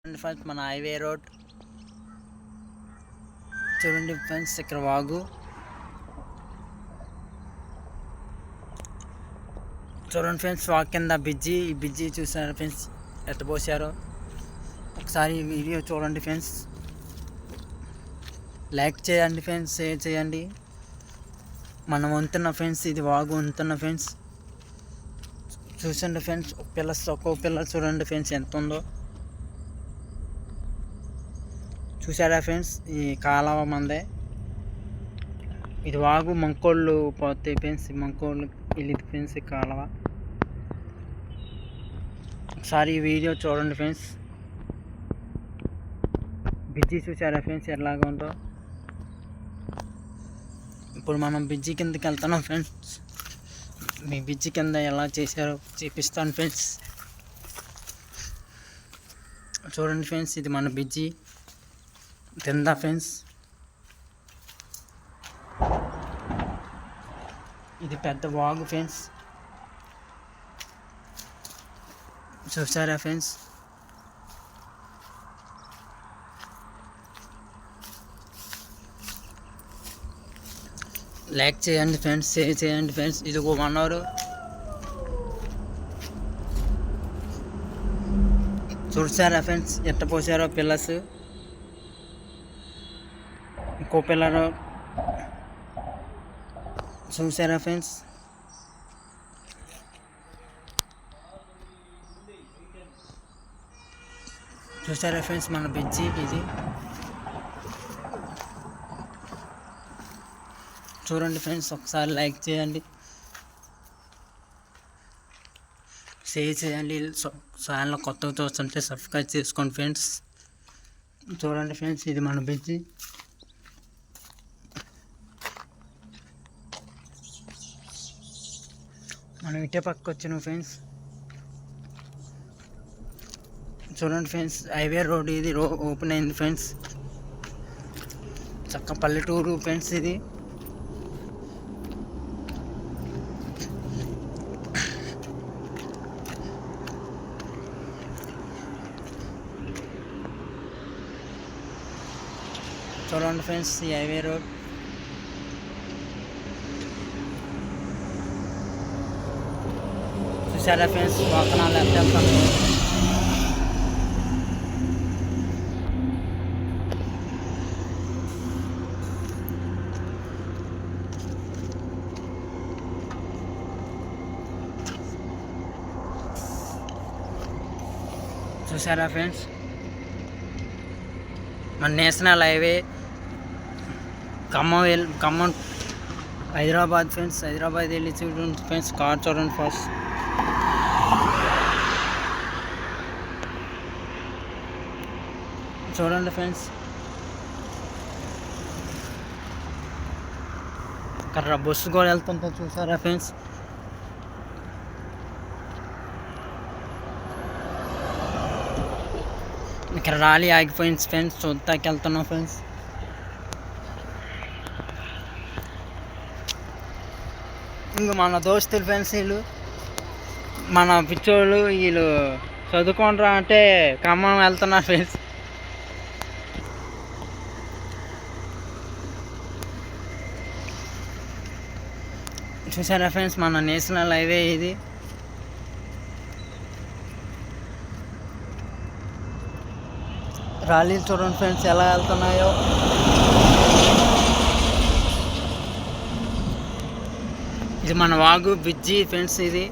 Friends మన highway road చూడండి friends, ఇక్కడ వాగు చూడండి ఫ్రెండ్స్. వాగు కింద ఈ బ్రిడ్జి చూసారు ఫ్రెండ్స్, ఎట్ట పోసారో. ఒకసారి వీడియో చూడండి ఫ్రెండ్స్, లైక్ చేయండి ఫ్రెండ్స్, షేర్ చేయండి. మనం వంతున్న ఫ్రెండ్స్, ఇది వాగు వంతున్న ఫ్రెండ్స్. చూసండి ఫ్రెండ్స్, ఒక్కో పిల్ల చూడండి ఫ్రెండ్స్ ఎంత ఉందో. చూసారా ఫ్రెండ్స్, ఈ కాలువ మందే. ఇది వాగు మంకోళ్ళు పోతాయి ఫ్రెండ్స్, మంకోళ్ళు వెళ్ళింది ఫ్రెండ్స్ ఈ కాలువ. ఒకసారి ఈ వీడియో చూడండి ఫ్రెండ్స్. బ్రిడ్జి చూసారా ఫ్రెండ్స్ ఎలాగా ఉందో. ఇప్పుడు మనం బ్రిడ్జి కిందకి వెళ్తున్నాం ఫ్రెండ్స్. మీ బ్రిడ్జి కింద ఎలా చేశారో చూపిస్తాను ఫ్రెండ్స్. చూడండి ఫ్రెండ్స్, ఇది మన బ్రిడ్జి కింద ఫ్రెండ్స్. ఇది పెద్ద వాగు ఫ్రెండ్స్, చూసారా ఫ్రెండ్స్. లైక్ చేయండి ఫ్రెండ్స్, షేర్ చేయండి ఫ్రెండ్స్. ఇది ఒక 1 అవర్. చూసారా ఫ్రెండ్స్ ఎట్ట పోసారో పిల్లర్స్. ఇంకో పిల్లరు చూసారా ఫ్రెండ్స్. చూసారా ఫ్రెండ్స్ మన బ్రిడ్జి ఇది. చూడండి ఫ్రెండ్స్, ఒకసారి లైక్ చేయండి, షేర్ చేయండి. ఛానల్ కొత్తగా చూస్తుంటే సబ్స్క్రైబ్ చేసుకోండి ఫ్రెండ్స్. చూడండి ఫ్రెండ్స్, ఇది మన బ్రిడ్జి. మనం ఇటే పక్కకు వచ్చినాం ఫ్రెండ్స్. చూడండి ఫ్రెండ్స్, హైవే రోడ్ ఇది ఓపెన్ అయింది ఫ్రెండ్స్. చక్క పల్లెటూరు ఫ్రెండ్స్ ఇది. చూడండి ఫ్రెండ్స్, ఈ హైవే రోడ్. చూసారా ఫ్రెండ్స్, వాహనాలు ఎంత వెళ్తాను. చూసారా ఫ్రెండ్స్, మన national highway Khammam Hyderabad friends. Hyderabad వెళ్ళి చూడండి ఫ్రెండ్స్, కార్ చూడండి ఫస్ట్. చూడండి ఫ్రెండ్స్, ఇక్కడ బస్సు కూడా వెళ్తుంటే చూసారా ఫ్రెండ్స్. ఇక్కడ రాలి ఆగిపోయింది ఫ్రెండ్స్, చూద్దాకి వెళ్తున్నాం ఫ్రెండ్స్. ఇంక మన దోస్తులు ఫ్రెండ్స్, వీళ్ళు మన పిచ్చోళ్ళు, వీళ్ళు చదువుకోనరా అంటే ఖమ్మం వెళ్తున్నారు ఫ్రెండ్స్. చూసారా ఫ్రెండ్స్, మన నేషనల్ హైవే ఇది. రాలీలు చూడండి ఫ్రెండ్స్ ఎలా వెళ్తున్నాయో. ఇది మన వాగు బ్రిడ్జి ఫ్రెండ్స్ ఇది.